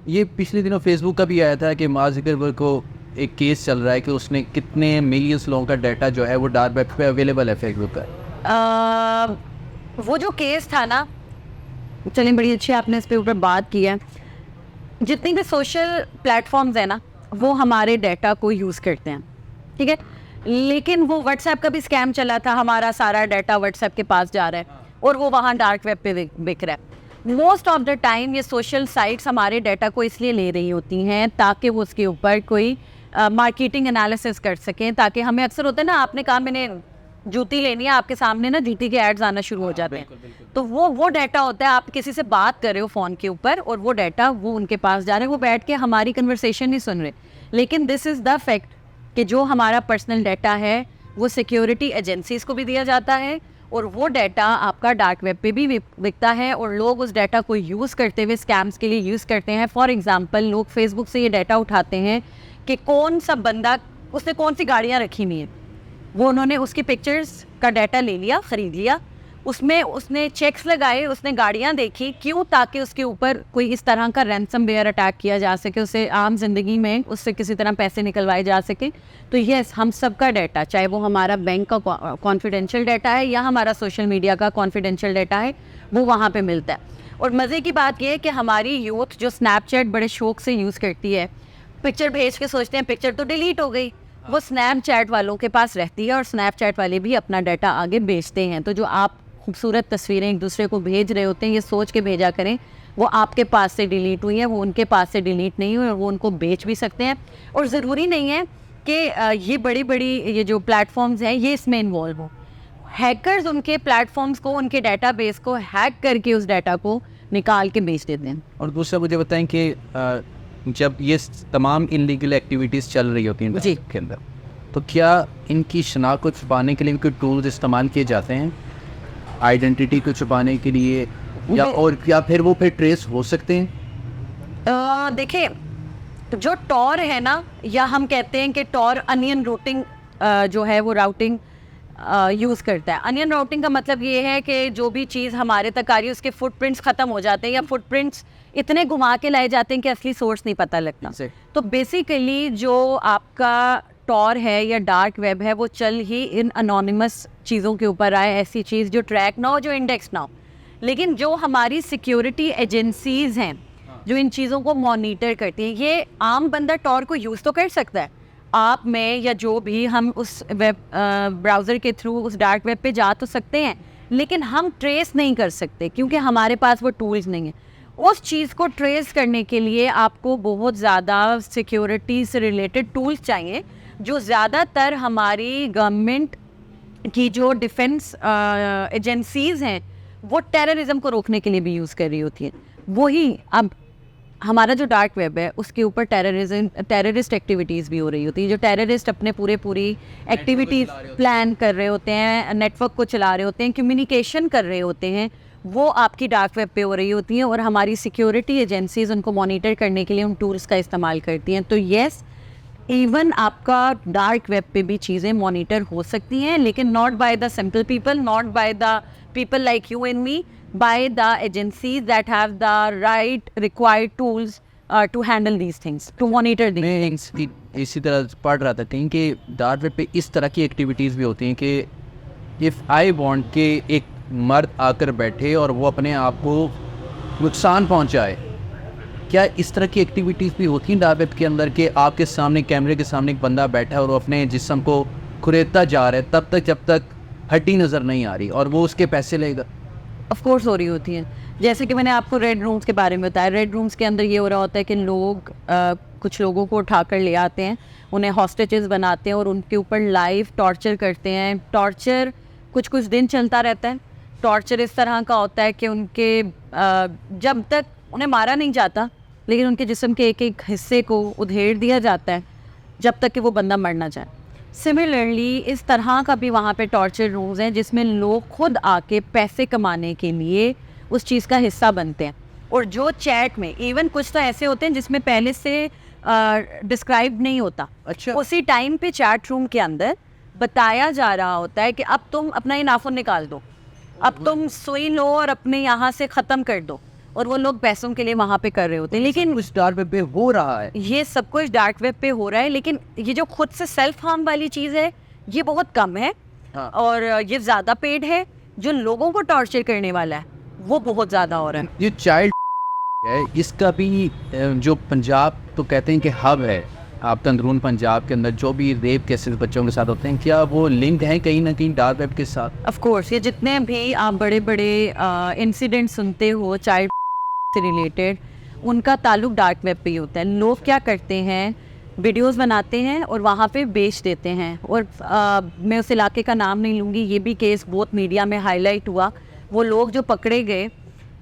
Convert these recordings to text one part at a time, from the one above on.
ये पिछले दिनों फेसबुक का भी आया था कि मार्क ज़ुकरबर्ग को एक केस चल रहा है कि उसने कितने मिलियंस लोगों का डाटा जो है वो डार्क वेब पे अवेलेबल है फेसबुक का। वो जो केस था ना, चलिए बड़ी अच्छी आपने इस पे ऊपर बात की है। जितनी भी सोशल प्लेटफॉर्म्स है ना, वो हमारे डाटा को यूज़ करते हैं, ठीक है। लेकिन वो व्हाट्सएप का भी स्कैम चला था, हमारा सारा डाटा व्हाट्सएप के पास जा रहा है और वो वहाँ डार्क वेब पे बिक रहा है। मोस्ट ऑफ द टाइम ये सोशल साइट्स हमारे डाटा को इसलिए ले रही होती हैं ताकि वो उसके ऊपर कोई मार्केटिंग एनालिसिस कर सकें, ताकि हमें अक्सर होता है ना, आपने कहा मैंने जूती लेनी है, आपके सामने ना जूती के एड्स आना शुरू हो जाते हैं। तो वो डाटा होता है, आप किसी से बात कर रहे हो फ़ोन के ऊपर और वो डाटा वो उनके पास जा रहा है, वो बैठ के हमारी कन्वर्सेशन नहीं सुन रहे। लेकिन दिस इज़ द फैक्ट कि जो हमारा पर्सनल डाटा है वो सिक्योरिटी एजेंसीज़ को भी दिया जाता है और वो डाटा आपका डार्क वेब पे भी बिकता है और लोग उस डाटा को यूज़ करते हुए स्कैम्स के लिए यूज़ करते हैं। फॉर एग्जांपल, लोग फेसबुक से ये डाटा उठाते हैं कि कौन सा बंदा, उसने कौन सी गाड़ियाँ रखी हुई हैं, वो उन्होंने उसकी पिक्चर्स का डाटा ले लिया, ख़रीद लिया, उसमें उसने चेक्स लगाए, उसने गाड़ियाँ देखी, क्यों? ताकि उसके ऊपर कोई इस तरह का रैंसमवेयर अटैक किया जा सके, उसे आम जिंदगी में उससे किसी तरह पैसे निकलवाए जा सके। तो यस, हम सब का डाटा, चाहे वो हमारा बैंक का कॉन्फिडेंशियल डाटा है या हमारा सोशल मीडिया का कॉन्फिडेंशियल डाटा है, वो वहाँ पे मिलता है। और मज़े की बात यह है कि हमारी यूथ जो स्नैपचैट बड़े शौक से यूज़ करती है, पिक्चर भेज के सोचते हैं पिक्चर तो डिलीट हो गई, वो स्नैपचैट वालों के पास रहती है और स्नैपचैट वाले भी अपना डाटा आगे बेचते हैं। तो जो आप खूबसूरत तस्वीरें एक दूसरे को भेज रहे होते हैं, ये सोच के भेजा करें वो आपके पास से डिलीट हुई है, वो उनके पास से डिलीट नहीं हुई, और वो उनको बेच भी सकते हैं। और ज़रूरी नहीं है कि ये बड़ी बड़ी ये जो प्लेटफॉर्म्स हैं ये इसमें इन्वॉल्व हो। हैकर्स उनके प्लेटफॉर्म्स को, उनके डाटाबेस को हैक करके उस डाटा को निकाल के बेच देते हैं। और दूसरा मुझे बताएं कि जब ये तमाम इनलीगल एक्टिविटीज़ चल रही होती हैं जी के अंदर, तो क्या इनकी शनाख्त को छुपाने के लिए कोई टूल्स इस्तेमाल किए जाते हैं, आइडेंटिटी को छुपाने के लिए, या फिर वो फिर ट्रेस हो सकते हैं? देखिए, जो टॉर है ना, या हम कहते हैं कि टॉर अनियन रूटिंग जो है वो राउटिंग यूज़ करता है। अनियन राउटिंग का मतलब ये है कि जो भी चीज़ हमारे तक आ रही है उसके फुटप्रिंट्स ख़त्म हो जाते हैं, या फुटप्रिंट्स इतने घुमा के लाए जाते हैं कि असली सोर्स नहीं पता लगता। तो बेसिकली जो आपका टॉर है या डार्क वेब है, वो चल ही इन अनोनिमस चीज़ों के ऊपर आए, ऐसी चीज़ जो ट्रैक ना हो, जो इंडेक्स ना हो। लेकिन जो हमारी सिक्योरिटी एजेंसीज़ हैं जो इन चीज़ों को मॉनिटर करती हैं, ये आम बंदा टॉर को यूज़ तो कर सकता है, आप में या जो भी, हम उस वेब ब्राउज़र के थ्रू उस डार्क वेब पे जा तो सकते हैं, लेकिन हम ट्रेस नहीं कर सकते क्योंकि हमारे पास वो टूल्स नहीं हैं। उस चीज़ को ट्रेस करने के लिए आपको बहुत ज़्यादा सिक्योरिटी से रिलेटेड टूल्स चाहिए, जो ज़्यादातर हमारी गवर्नमेंट की जो डिफेंस एजेंसीज़ हैं वो टेररिज्म को रोकने के लिए भी यूज़ कर रही होती हैं। वही अब हमारा जो डार्क वेब है उसके ऊपर टेररिस्ट एक्टिविटीज़ भी हो रही होती है, जो टेररिस्ट अपने पूरी एक्टिविटीज़ प्लान कर रहे होते हैं, नेटवर्क को चला रहे होते हैं, कम्युनिकेशन कर रहे होते हैं, वो आपकी डार्क वेब पे हो रही होती हैं और हमारी सिक्योरिटी एजेंसीज़ उनको मॉनिटर करने के लिए उन टूल्स का इस्तेमाल करती हैं। तो येस, इवन आपका डार्क वेब पे भी चीज़ें मॉनिटर हो सकती हैं, लेकिन not by the simple people, not by the people like you and me, by the agencies that have the right required tools to handle these things, to monitor these things. इसी तरह पढ़ रहा था कहीं कि डार्क वेब पे इस तरह की एक्टिविटीज़ भी होती हैं कि इफ़ आई वांट के एक मर्द आकर बैठे और वो अपने आप को नुकसान पहुंचाए, क्या इस तरह की एक्टिविटीज़ भी होती हैं डार्क वेब के अंदर कि आपके सामने, कैमरे के सामने एक बंदा बैठा है और वो अपने जिस्म को खुरेदता जा रहा है तब तक जब तक हड्डी नज़र नहीं आ रही और वो उसके पैसे लेगा? ऑफ कोर्स हो रही होती हैं। जैसे कि मैंने आपको रेड रूम्स के बारे में बताया, रेड रूम्स के अंदर ये हो रहा होता है कि लोग कुछ लोगों को उठाकर ले आते हैं, उन्हें हॉस्टेजेस बनाते हैं और उनके ऊपर लाइव टॉर्चर करते हैं। टॉर्चर कुछ दिन चलता रहता है। टॉर्चर इस तरह का होता है कि उनके जब तक उन्हें मारा नहीं जाता, लेकिन उनके जिस्म के एक एक हिस्से को उधेड़ दिया जाता है जब तक कि वो बंदा मर ना जाए। सिमिलरली इस तरह का भी वहाँ पे टॉर्चर रूम्स हैं जिसमें लोग खुद आके पैसे कमाने के लिए उस चीज़ का हिस्सा बनते हैं। और जो चैट में, इवन कुछ तो ऐसे होते हैं जिसमें पहले से डिस्क्राइब नहीं होता, अच्छा, उसी टाइम पे चैट रूम के अंदर बताया जा रहा होता है कि अब तुम अपना ये नाखून निकाल दो, अब तुम सुई लो और अपने यहाँ से ख़त्म कर दो। और वो लोग पैसों के लिए वहाँ पे कर रहे होते हैं। लेकिन कुछ डार्क वेब पे हो रहा है। ये सब कुछ डार्क वेब पे हो रहा है, लेकिन ये जो खुद से सेल्फ हार्म वाली चीज़ है ये बहुत कम है। हाँ। और ये ज़्यादा पेड है। जो लोगों को टॉर्चर करने वाला है वो बहुत ज़्यादा हो रहा है। ये चाइल्ड है, इसका भी जो पंजाब तो कहते हैं कि हब है, आप अंदरून पंजाब के अंदर जो भी रेप केसेस बच्चों के साथ होते हैं, क्या वो लिंक्ड हैं कहीं ना कहीं डार्क वेब के साथ? ऑफ कोर्स ये जितने भी आप बड़े बड़े इंसिडेंट सुनते हो चाइल्ड से रिलेटेड, उनका ताल्लुक डार्क वेब पे ही होता है। लोग क्या करते हैं, वीडियोस बनाते हैं और वहाँ पे बेच देते हैं। और मैं उस इलाके का नाम नहीं लूँगी, ये भी केस बहुत मीडिया में हाईलाइट हुआ। वो लोग जो पकड़े गए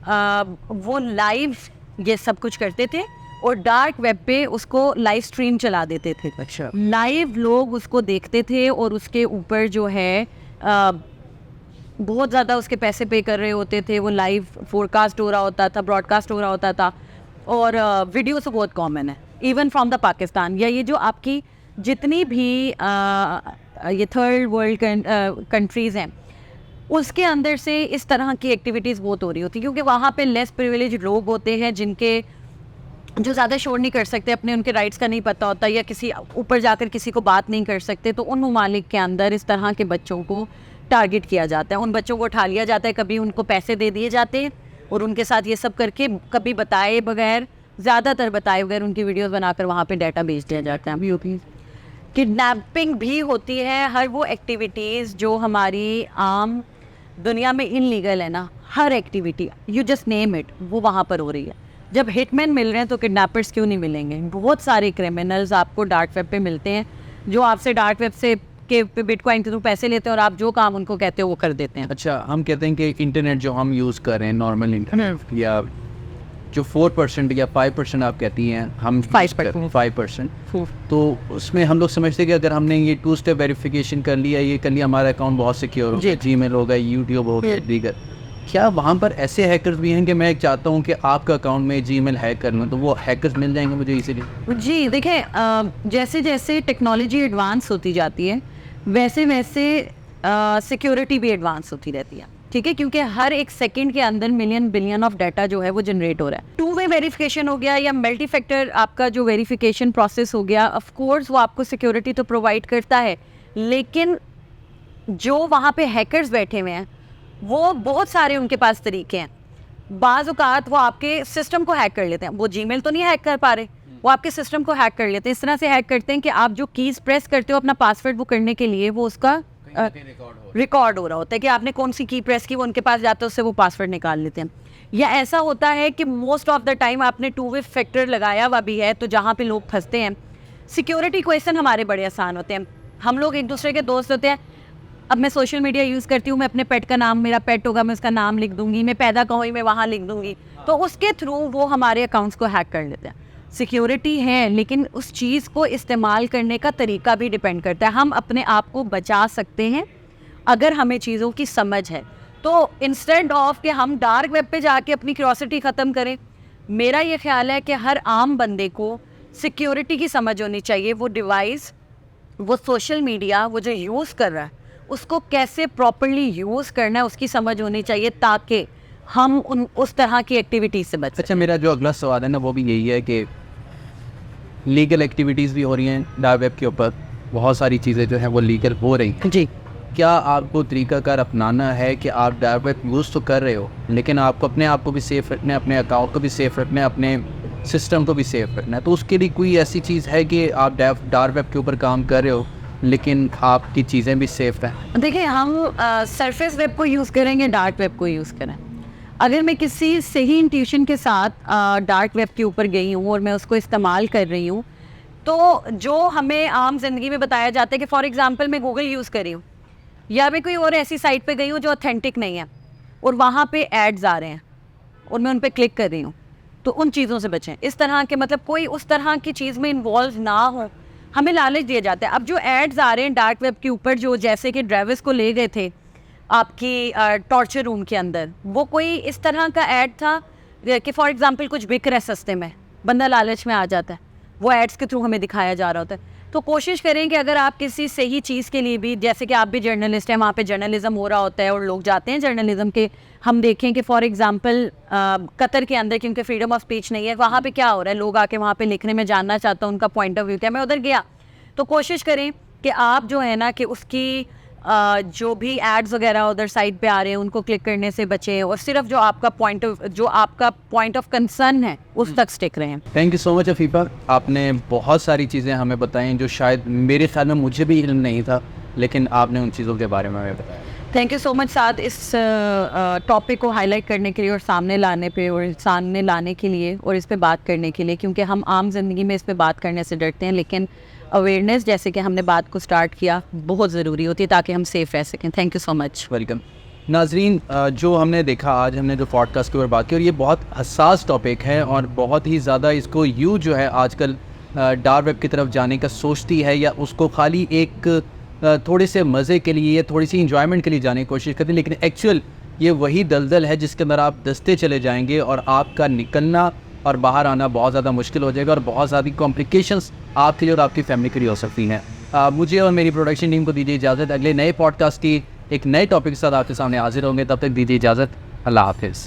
वो लाइव ये सब कुछ करते थे और डार्क वेब पे उसको लाइव स्ट्रीम चला देते थे। अच्छा। लाइव लोग उसको देखते थे और उसके ऊपर जो है बहुत ज़्यादा उसके पैसे पे कर रहे होते थे। वो लाइव फोरकास्ट हो रहा होता था, ब्रॉडकास्ट हो रहा होता था। और वीडियो तो बहुत कॉमन है इवन फ्रॉम द पाकिस्तान, या ये जो आपकी जितनी भी ये थर्ड वर्ल्ड कंट्रीज़ हैं उसके अंदर से इस तरह की एक्टिविटीज़ बहुत हो रही होती, क्योंकि वहाँ पे लेस प्रिविलेज लोग होते हैं जिनके जो ज़्यादा शोर नहीं कर सकते, अपने उनके राइट्स का नहीं पता होता, या किसी ऊपर जाकर किसी को बात नहीं कर सकते। तो उन ममालिक के अंदर इस तरह के बच्चों को टारगेट किया जाता है। उन बच्चों को उठा लिया जाता है, कभी उनको पैसे दे दिए जाते हैं और उनके साथ ये सब करके कभी बताए बगैर, ज़्यादातर बताए बगैर उनकी वीडियोस बनाकर वहाँ पे डाटा बेच दिया जाता है। भी होती है, किडनैपिंग भी होती है। हर वो एक्टिविटीज़ जो हमारी आम दुनिया में इनलीगल है ना, हर activity you just name it वो वहाँ पर हो रही है। जब हिटमैन मिल रहे हैं तो किडनैपर्स क्यों नहीं मिलेंगे? बहुत सारे क्रिमिनल्स आपको डार्क वेब पे मिलते हैं जो आपसे डार्क वेब से के बिटकॉइन के थ्रू पैसे लेते हैं और आप जो काम उनको कहते हो वो कर देते हैं। अच्छा, हम कहते हैं कि इंटरनेट जो हम यूज़ कर रहे हैं, नॉर्मल इंटरनेट, या जो 4% या 5% आप कहती हैं, हम 5%, तो उसमें हम लोग समझते हैं कि अगर हमने ये 2 स्टेप वेरिफिकेशन कर लिया, ये कर लिया, हमारा अकाउंट बहुत सिक्योर हो गया, जीमेल हो गया, यूट्यूब हो गया, दीगर। क्या वहाँ पर ऐसे हैकर्स भी हैं कि मैं चाहता हूँ कि आपका अकाउंट में जीमेल हैक कर लूँ, तो वो हैकर्स मिल जाएंगे मुझे इजीली? जी देखें, जैसे जैसे टेक्नोलॉजी एडवांस होती जाती है वैसे वैसे सिक्योरिटी भी एडवांस होती रहती है, ठीक है? क्योंकि हर एक सेकंड के अंदर मिलियन बिलियन ऑफ डाटा जो है वो जनरेट हो रहा है। 2 वे वेरिफिकेशन हो गया या मल्टी फैक्टर आपका जो वेरिफिकेशन प्रोसेस हो गया, ऑफ कोर्स वो आपको सिक्योरिटी तो प्रोवाइड करता है, लेकिन जो वहाँ पे हैकर्स बैठे हुए हैं वो बहुत सारे उनके पास तरीके हैं। बाज़ औक़ात वो आपके सिस्टम को हैक कर लेते हैं। वो जीमेल तो नहीं हैक कर पा रहे, वो आपके सिस्टम को हैक कर लेते हैं। इस तरह से हैक करते हैं कि आप जो कीज़ प्रेस करते हो अपना पासवर्ड वो करने के लिए, वो उसका रिकॉर्ड हो रहा होता है कि आपने कौन सी की प्रेस की, वो उनके पास जाते हैं, उससे वो पासवर्ड निकाल लेते हैं। या ऐसा होता है कि मोस्ट ऑफ द टाइम आपने 2 वे फैक्टर लगाया हुआ भी है, तो जहाँ पे लोग फंसते हैं, सिक्योरिटी क्वेश्चन हमारे बड़े आसान होते हैं। हम लोग एक दूसरे के दोस्त होते हैं। अब मैं सोशल मीडिया यूज़ करती हूँ, मैं अपने पेट का नाम, मेरा पेट होगा मैं उसका नाम लिख दूंगी, मैं पैदा कहाँ हुई मैं वहाँ लिख दूंगी, तो उसके थ्रू वो हमारे अकाउंट्स को हैक कर लेते हैं। सिक्योरिटी है, लेकिन उस चीज़ को इस्तेमाल करने का तरीका भी डिपेंड करता है। हम अपने आप को बचा सकते हैं अगर हमें चीज़ों की समझ है। तो इंस्टेड ऑफ कि हम डार्क वेब पे जाके अपनी क्यूरियोसिटी ख़त्म करें, मेरा ये ख्याल है कि हर आम बंदे को सिक्योरिटी की समझ होनी चाहिए। वो डिवाइस, वो सोशल मीडिया, वो जो यूज़ कर रहा है उसको कैसे प्रॉपर्ली यूज़ करना है उसकी समझ होनी चाहिए, ताकि हम उस तरह की एक्टिविटीज़ से बच। अच्छा, मेरा जो अगला सवाल है ना वो भी यही है कि लीगल एक्टिविटीज़ भी हो रही हैं डार्क वेब के ऊपर, बहुत सारी चीज़ें जो हैं वो लीगल हो रही हैं जी। क्या आपको तरीकाकार अपनाना है कि आप डार्क वेब यूज़ तो कर रहे हो, लेकिन आपको अपने आप को भी सेफ़ रखना है, अपने अकाउंट को भी सेफ़ रखना है, अपने सिस्टम को भी सेफ़ रखना है, तो उसके लिए कोई ऐसी चीज़ है कि आप डार्क वेब के ऊपर काम कर रहे हो लेकिन आपकी चीज़ें भी सेफ़ हैं? देखिए, हम सरफेस वेब को यूज़ करेंगे, डार्क वेब को यूज़ करें। अगर मैं किसी सही इंट्यूशन के साथ डार्क वेब के ऊपर गई हूँ और मैं उसको इस्तेमाल कर रही हूँ, तो जो हमें आम जिंदगी में बताया जाता है कि फॉर एग्जांपल मैं गूगल यूज़ कर रही हूँ या मैं कोई और ऐसी साइट पे गई हूँ जो ऑथेंटिक नहीं है और वहाँ पे एड्स आ रहे हैं और मैं उन पे क्लिक कर रही हूँ, तो उन चीज़ों से बचें। इस तरह के, मतलब कोई उस तरह की चीज़ में इन्वॉल्व ना हो। हमें लालच दिया जाता है। अब जो एड्स आ रहे हैं डार्क वेब के ऊपर, जो जैसे कि ड्राइवर्स को ले गए थे आपकी टॉर्चर रूम के अंदर, वो कोई इस तरह का ऐड था कि फॉर एग्जांपल कुछ बिक रहा है सस्ते में, बंदा लालच में आ जाता है, वो एड्स के थ्रू हमें दिखाया जा रहा होता है। तो कोशिश करें कि अगर आप किसी सही चीज़ के लिए भी, जैसे कि आप भी जर्नलिस्ट हैं, वहाँ पे जर्नलिज्म हो रहा होता है और लोग जाते हैं जर्नलिज्म के, हम देखें कि फॉर एग्जांपल कतर के अंदर क्योंकि फ्रीडम ऑफ स्पीच नहीं है, वहाँ पे क्या हो रहा है, लोग आके वहाँ पे लिखने में जानना चाहता हूँ उनका पॉइंट ऑफ व्यू क्या। मैं उधर गया तो कोशिश करें कि आप जो है ना कि उसकी जो भी एड्स वगैरह उधर साइड पे आ रहे हैं उनको क्लिक करने से बचें और सिर्फ जो आपका पॉइंट ऑफ कंसर्न है उस तक स्टिक रहें। Thank you so much Afifa, आपने बहुत सारी चीज़ें हमें बताई जो शायद मेरे ख्याल में मुझे भी इल्म नहीं था, लेकिन आपने उन चीज़ों के बारे में हमें बताया। थैंक यू सो मच साथ इस टॉपिक को हाईलाइट करने के लिए और सामने लाने के लिए और इस पे बात करने के लिए, क्योंकि हम आम ज़िंदगी में इस पे बात करने से डरते हैं, लेकिन अवेयरनेस जैसे कि हमने बात को स्टार्ट किया बहुत ज़रूरी होती है ताकि हम सेफ़ रह सकें। Thank you so much. Welcome. नाजरीन, जो हमने देखा आज हमने जो पॉडकास्ट के ऊपर बात की, और ये बहुत हसास टॉपिक है और बहुत ही ज़्यादा इसको यूथ जो है आजकल डार्क वेब की तरफ जाने का सोचती है या उसको खाली एक थोड़े से मज़े के लिए, थोड़ी सी इंजॉयमेंट के लिए जाने की कोशिश करते हैं, लेकिन एक्चुअल ये वही दलदल है जिसके अंदर आप दसते चले जाएंगे और आपका निकलना और बाहर आना बहुत ज़्यादा मुश्किल हो जाएगा और बहुत ज़्यादा कॉम्प्लिकेशंस आपके लिए और आपकी फैमिली के लिए हो सकती हैं। मुझे और मेरी प्रोडक्शन टीम को दीजिए इजाज़त। अगले नए पॉडकास्ट की एक नए टॉपिक के साथ आपके सामने हाजिर होंगे, तब तक दीजिए इजाज़त। अल्लाह हाफिज़।